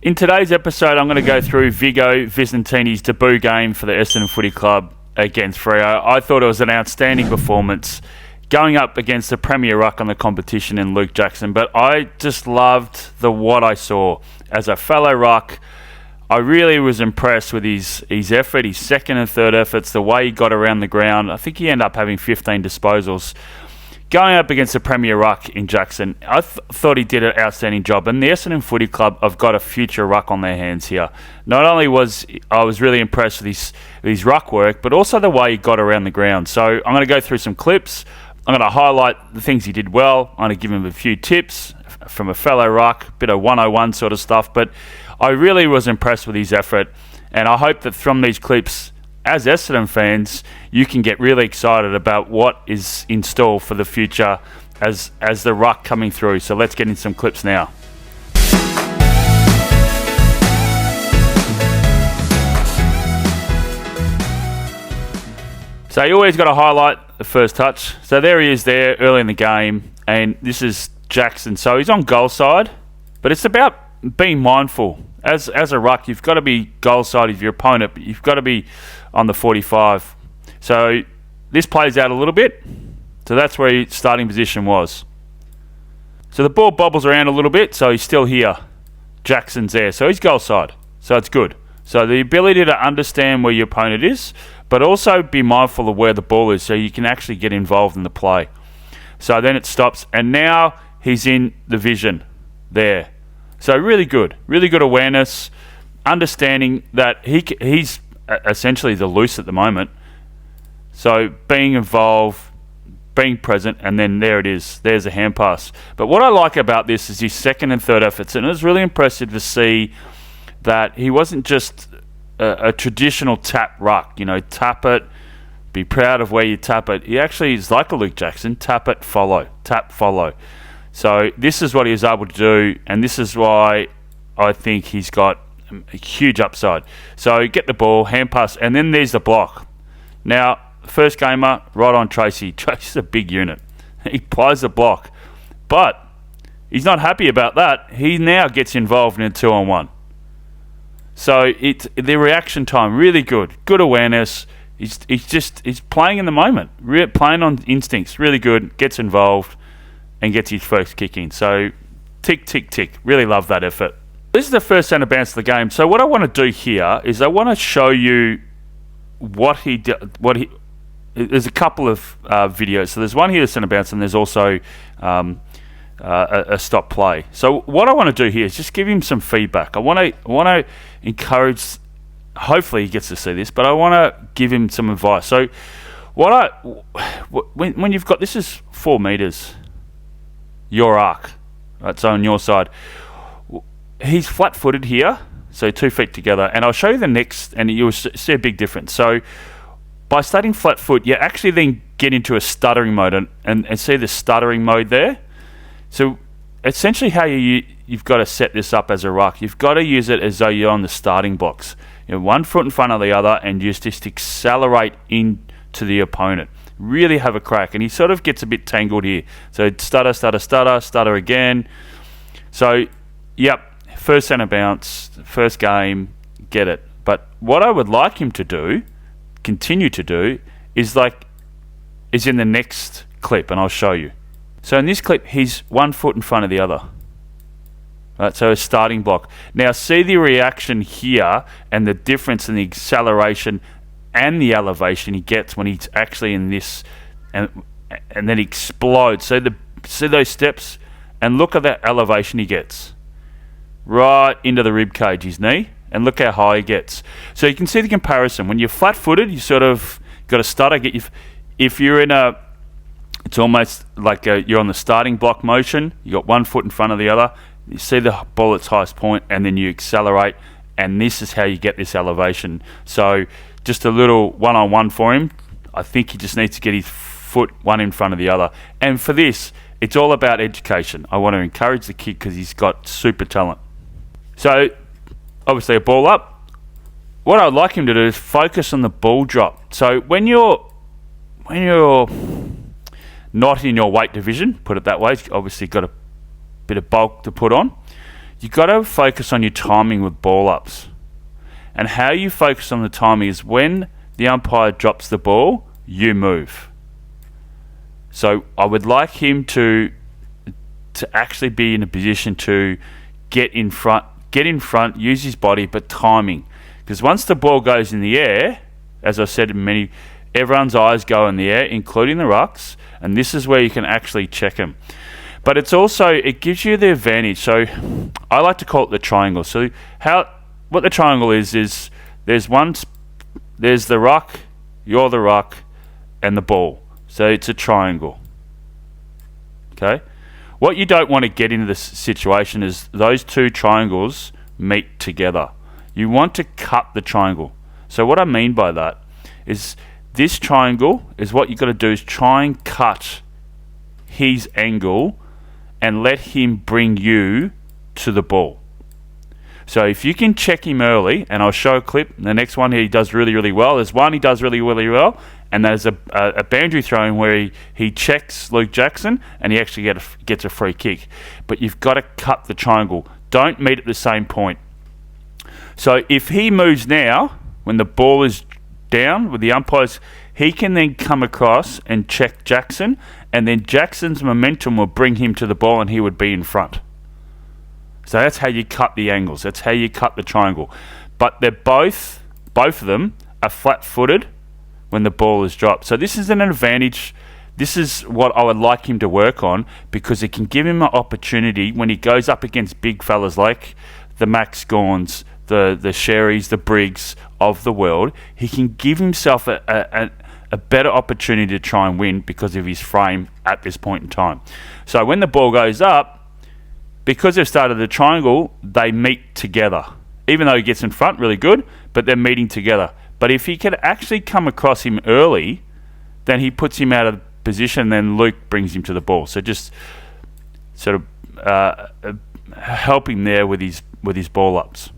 In today's episode, I'm going to go through Vigo Visentini's debut game for the Essendon Footy Club against Freo. I thought it was an outstanding performance going up against the premier ruck on the competition in Luke Jackson, but I just loved what I saw. As a fellow ruck, I really was impressed with his effort, his second and third efforts, the way he got around the ground. I think he ended up having 15 disposals. Going up against the premier ruck in Jackson, I thought he did an outstanding job. And the Essendon Footy Club have got a future ruck on their hands here. Not only was I really impressed with his ruck work, but also the way he got around the ground. So I'm going to go through some clips. I'm going to highlight the things he did well. I'm going to give him a few tips from a fellow ruck, bit of 101 sort of stuff. But I really was impressed with his effort. And I hope that from these clips, as Essendon fans, you can get really excited about what is in store for the future as the ruck coming through. So let's get in some clips now. So you always got to highlight the first touch. So there he is there early in the game, and this is Jackson. So he's on goal side, but it's about being mindful. As a ruck, you've got to be goal side of your opponent, but you've got to be on the 45. So this plays out a little bit. So that's where his starting position was. So the ball bobbles around a little bit, so he's still here. Jackson's there, so he's goal side. So it's good. So the ability to understand where your opponent is, but also be mindful of where the ball is so you can actually get involved in the play. So then it stops, and now he's in the vision there. So really good awareness, understanding that he's essentially the loose at the moment. So being involved, being present, and then there it is. There's a hand pass. But what I like about this is his second and third efforts, and it was really impressive to see that he wasn't just a traditional tap ruck, tap it, be proud of where you tap it. He actually is like a Luke Jackson, tap it, follow, tap, follow. So this is what he was able to do, and this is why I think he's got a huge upside. So get the ball, hand pass, and then there's the block. Now, first gamer, right on Tracy. Tracy's a big unit. He plies the block. But he's not happy about that. He now gets involved in a 2-on-1. So the reaction time, really good. Good awareness. He's playing in the moment. Playing on instincts, really good. Gets involved and gets his first kick in. So, tick, tick, tick. Really love that effort. This is the first centre bounce of the game. So what I want to do here is I want to show you what he did. There's a couple of videos. So there's one here, centre bounce, and there's also a stop play. So what I want to do here is just give him some feedback. I want to encourage. Hopefully he gets to see this, but I want to give him some advice. So when you've got, this is 4 meters. Your arc, right? So on your side, he's flat-footed here, so 2 feet together. And I'll show you the next, and you'll see a big difference. So by starting flat foot, you actually then get into a stuttering mode, and see the stuttering mode there. So essentially, how you've got to set this up as a ruck, you've got to use it as though you're on the starting blocks. 1 foot in front of the other, and you just accelerate into the opponent. Really have a crack, and he sort of gets a bit tangled here. So stutter, stutter, stutter, stutter again. So, yep, first centre bounce, first game, get it. But what I would like him to do, continue to do, is in the next clip, and I'll show you. So in this clip, he's 1 foot in front of the other. Right, so a starting block. Now see the reaction here and the difference in the acceleration and the elevation he gets when he's actually in this, and then he explodes. So see those steps, and look at that elevation he gets right into the rib cage, his knee, and look how high he gets. So you can see the comparison. When you're flat-footed, you sort of got to stutter. If you're in it's almost like you're on the starting block motion. You got 1 foot in front of the other. You see the ball at its highest point, and then you accelerate, and this is how you get this elevation. So just a little one-on-one for him. I think he just needs to get his foot one in front of the other. And for this, it's all about education. I want to encourage the kid because he's got super talent. So obviously a ball up. What I'd like him to do is focus on the ball drop. So when you're not in your weight division, put it that way, obviously got a bit of bulk to put on, you got to focus on your timing with ball ups. And how you focus on the timing is when the umpire drops the ball, you move. So I would like him to actually be in a position to get in front, use his body, but timing. Because once the ball goes in the air, as I said, everyone's eyes go in the air, including the rucks, and this is where you can actually check them. But it gives you the advantage. So I like to call it the triangle. So what the triangle is there's the ruck, you're the ruck, and the ball. So it's a triangle. Okay? What you don't want to get into this situation is those two triangles meet together. You want to cut the triangle. So what I mean by that is this triangle is what you've got to do is try and cut his angle and let him bring you to the ball. So if you can check him early, and I'll show a clip, the next one he does really, really well. There's one he does really, really well, and there's a boundary throw-in where he checks Luke Jackson and he actually gets a free kick. But you've got to cut the triangle. Don't meet at the same point. So if he moves now, when the ball is down with the umpires, he can then come across and check Jackson, and then Jackson's momentum will bring him to the ball and he would be in front. So that's how you cut the angles. That's how you cut the triangle. But they're both of them are flat-footed when the ball is dropped. So this is an advantage. This is what I would like him to work on, because it can give him an opportunity when he goes up against big fellas like the Max Gorns, the Sherrys, the Briggs of the world. He can give himself a better opportunity to try and win because of his frame at this point in time. So when the ball goes up, because they've started the triangle, they meet together. Even though he gets in front really good, but they're meeting together. But if he could actually come across him early, then he puts him out of position, then Luke brings him to the ball. So just sort of help him there with his ball ups.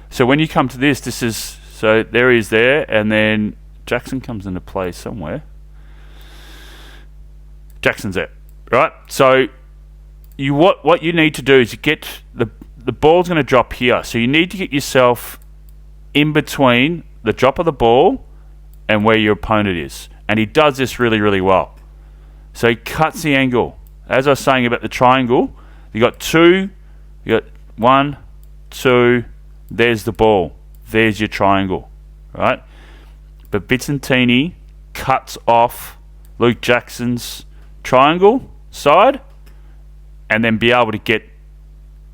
So when you come to this is, so there he is there, and then Jackson comes into play somewhere. Jackson's there, right? So what you need to do is you get the ball's going to drop here, so you need to get yourself in between the drop of the ball and where your opponent is, and he does this really, really well. So he cuts the angle. As I was saying about the triangle, you got 1, 2. There's the ball. There's your triangle, right? But Visentini cuts off Luke Jackson's triangle side, and then be able to get,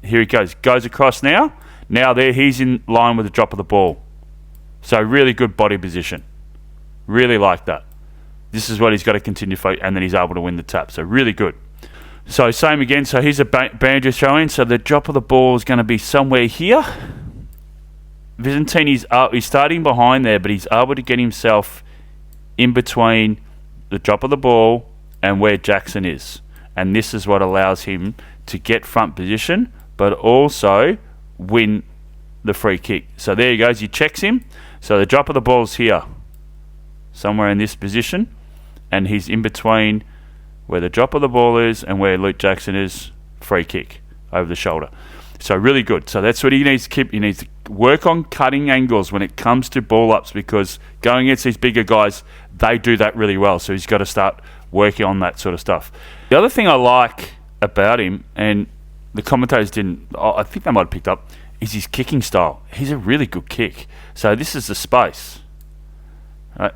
here he goes across now. Now there he's in line with the drop of the ball. So really good body position. Really like that. This is what he's got to continue to fight, and then he's able to win the tap. So really good. So same again. So here's a boundary throw in. So the drop of the ball is going to be somewhere here. Visentini's he's starting behind there, but he's able to get himself in between the drop of the ball and where Jackson is. And this is what allows him to get front position, but also win the free kick. So there he goes. He checks him. So the drop of the ball's here, somewhere in this position, and he's in between where the drop of the ball is and where Luke Jackson is. Free kick over the shoulder. So really good. So that's what he needs to keep. He needs to work on cutting angles when it comes to ball ups, because going against these bigger guys, they do that really well. So he's got to start working on that sort of stuff. The other thing I like about him, and the commentators didn't, I think they might have picked up, is his kicking style. He's a really good kick. So this is the space.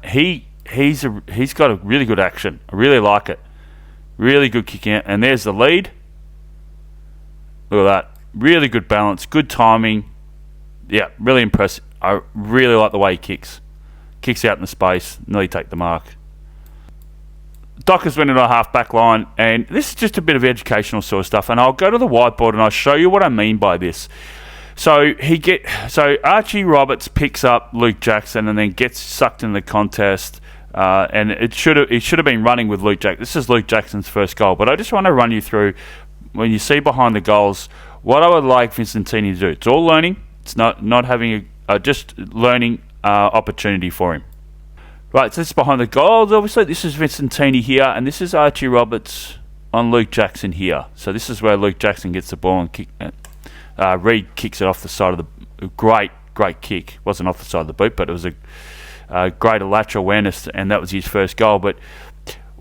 He's got a really good action. I really like it. Really good kicking out. And there's the lead. Look at that. Really good balance, good timing. Yeah, really impressive. I really like the way he kicks. Kicks out in the space, nearly take the mark. Dockers went in a half-back line, and this is just a bit of educational sort of stuff, and I'll go to the whiteboard and I'll show you what I mean by this. So Archie Roberts picks up Luke Jackson and then gets sucked in the contest, and it should have been running with Luke Jackson. This is Luke Jackson's first goal, but I just want to run you through, when you see behind the goals, what I would like Visentini to do. It's all learning. It's not having just learning opportunity for him. Right, so this is behind the goals, obviously. This is Visentini here, and this is Archie Roberts on Luke Jackson here. So this is where Luke Jackson gets the ball and kick. Reed kicks it off the side of the great kick. It wasn't off the side of the boot, but it was a great Latch Awareness, and that was his first goal. But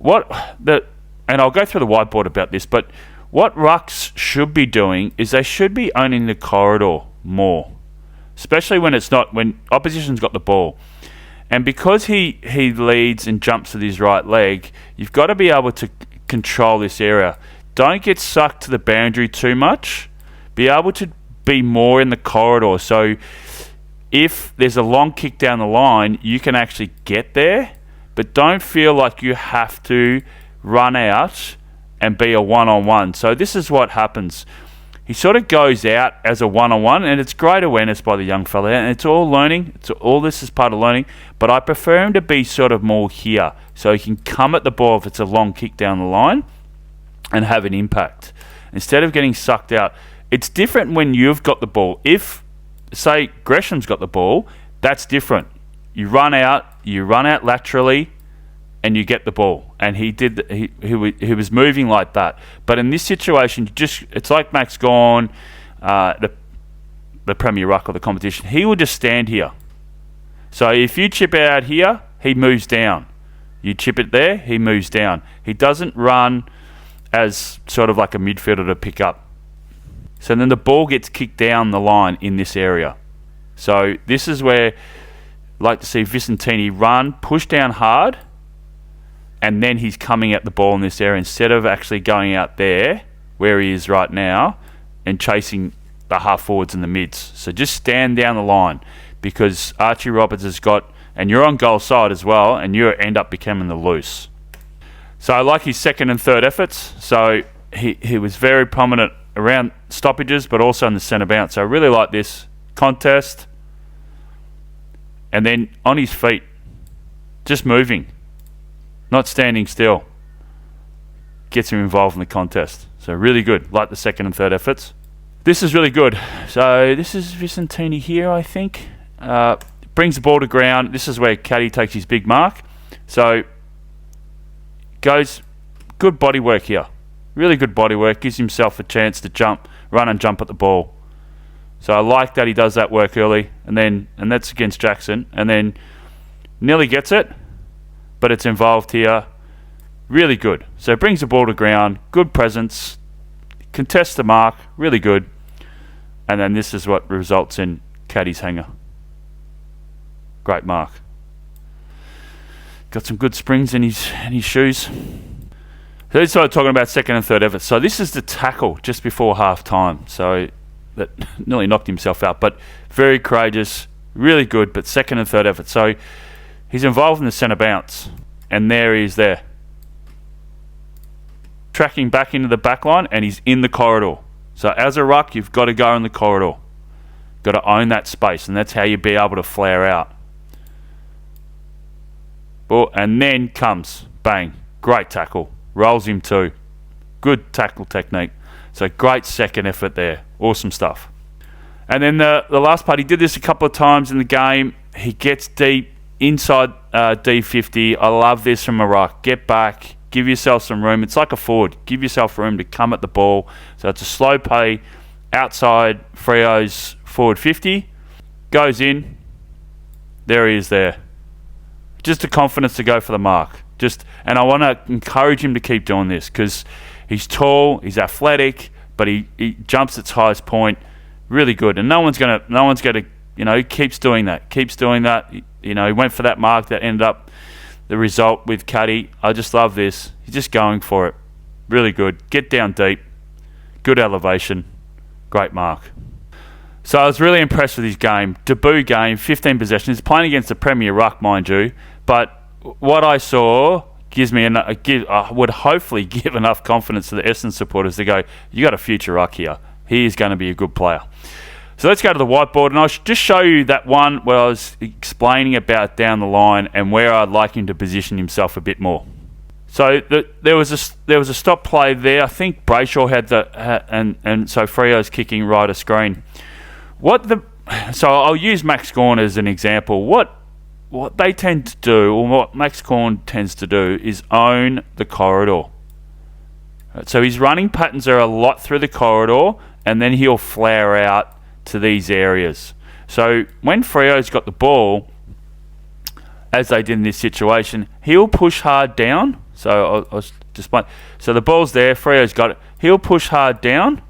and I'll go through the whiteboard about this, but what rucks should be doing is they should be owning the corridor more, especially when opposition's got the ball. And because he leads and jumps with his right leg, you've got to be able to control this area. Don't get sucked to the boundary too much. Be able to be more in the corridor. So if there's a long kick down the line, you can actually get there, but don't feel like you have to run out and be a one-on-one. So this is what happens. He sort of goes out as a one-on-one, and it's great awareness by the young fella, and it's all learning. All this is part of learning, but I prefer him to be sort of more here, so he can come at the ball if it's a long kick down the line and have an impact instead of getting sucked out. It's different when you've got the ball. If, say, Gresham's got the ball, that's different. You run out laterally, and you get the ball. And he was moving like that. But in this situation, it's like Max Gawn, the Premier Ruck or the competition. He will just stand here. So if you chip it out here, he moves down. You chip it there, he moves down. He doesn't run as sort of like a midfielder to pick up. So then the ball gets kicked down the line in this area. So this is where I like to see Visentini run, push down hard, and then he's coming at the ball in this area instead of actually going out there where he is right now and chasing the half forwards and the mids. So just stand down the line, because Archie Roberts has got, and you're on goal side as well, and you end up becoming the loose. So I like his second and third efforts. So he was very prominent around stoppages, but also in the centre bounce. So I really like this contest. And then on his feet, just moving, not standing still, gets him involved in the contest. So really good. Like the second and third efforts. This is really good. So this is Visentini here, I think. Brings the ball to ground. This is where Caddy takes his big mark. So goes, good body work here. Really good body work. Gives himself a chance to run and jump at the ball. So I like that he does that work early, and that's against Jackson, and then nearly gets it, but it's involved here. Really good. So brings the ball to ground, good presence, contests the mark, really good, and then this is what results in Caddy's hanger. Great mark. Got some good springs in his shoes. So this is what I'm talking about, second and third efforts. So this is the tackle just before half time. So that nearly knocked himself out, but very courageous, really good, but second and third effort. So he's involved in the centre bounce, and there he is there. Tracking back into the back line, and he's in the corridor. So as a ruck, you've got to go in the corridor. Got to own that space, and that's how you be able to flare out. And then comes, bang, great tackle. Rolls him too. Good tackle technique. So great second effort there. Awesome stuff. And then the last part, he did this a couple of times in the game. He gets deep inside D50. I love this from a ruck. Get back. Give yourself some room. It's like a forward. Give yourself room to come at the ball. So it's a slow play outside Freo's forward 50. Goes in. There he is there. Just the confidence to go for the mark. And I want to encourage him to keep doing this, because he's tall, he's athletic, but he jumps its highest point. Really good. And no one's gonna he keeps doing that. He went for that mark that ended up the result with Caddy. I just love this. He's just going for it. Really good. Get down deep. Good elevation. Great mark. So I was really impressed with his game. Debut game, 15 possessions. Playing against the Premier Ruck, mind you. But what I saw would hopefully give enough confidence to the Essendon supporters to go, you got a future ruck here. He is going to be a good player. So let's go to the whiteboard, and I'll just show you that one where I was explaining about down the line and where I'd like him to position himself a bit more. So there was a stop play there. I think Brayshaw had and so Freo's kicking right of screen. So I'll use Max Gawn as an example. What they tend to do, or what Max Gawn tends to do, is own the corridor. So his running patterns are a lot through the corridor, and then he'll flare out to these areas. So when Freo's got the ball, as they did in this situation, he'll push hard down. So I'll display. So the ball's there, Freo's got it. He'll push hard down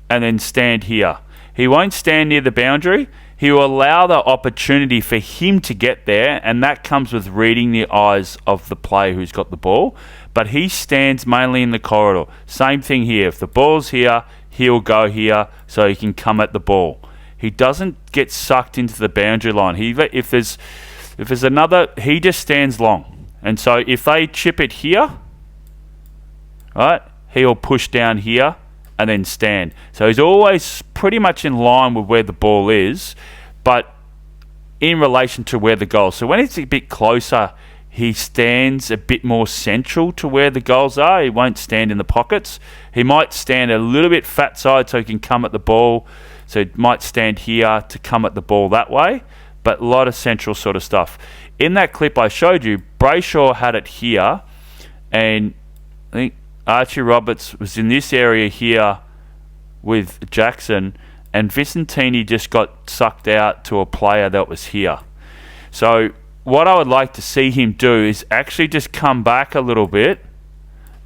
and then stand here. He won't stand near the boundary. He will allow the opportunity for him to get there, and that comes with reading the eyes of the player who's got the ball. But he stands mainly in the corridor. Same thing here. If the ball's here, he'll go here so he can come at the ball. He doesn't get sucked into the boundary line. If there's another, he just stands long. And so if they chip it here, right, he'll push down here and then stand. So he's always pretty much in line with where the ball is, but in relation to where the goal. So when it's a bit closer, he stands a bit more central to where the goals are. He won't stand in the pockets. He might stand a little bit fat side so he can come at the ball. So he might stand here to come at the ball that way, but a lot of central sort of stuff. In that clip I showed you, Brayshaw had it here, and I think Archie Roberts was in this area here with Jackson, and Visentini just got sucked out to a player that was here. So what I would like to see him do is actually just come back a little bit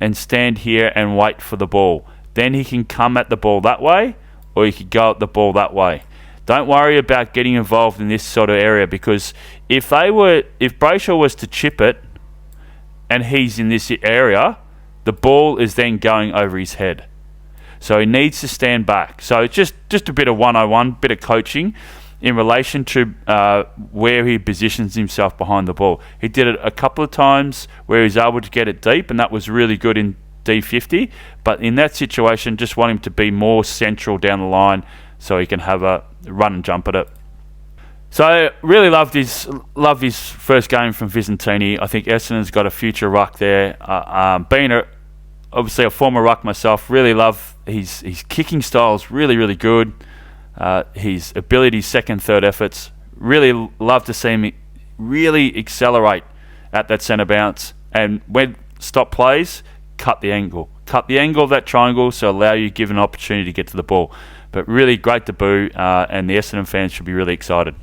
and stand here and wait for the ball. Then he can come at the ball that way, or he could go at the ball that way. Don't worry about getting involved in this sort of area, because if Brayshaw was to chip it and he's in this area, the ball is then going over his head. So he needs to stand back. So it's just a bit of 101, bit of coaching in relation to where he positions himself behind the ball. He did it a couple of times where he was able to get it deep, and that was really good in D50. But in that situation, just want him to be more central down the line so he can have a run and jump at it. So really loved his first game from Visentini. I think Essendon's got a future ruck there. Being obviously a former ruck myself, really love his kicking style is really, really good. His ability, second, third efforts, really love to see him really accelerate at that centre bounce. And when stop plays, cut the angle of that triangle, so allow you give an opportunity to get to the ball. But really great debut, and the Essendon fans should be really excited.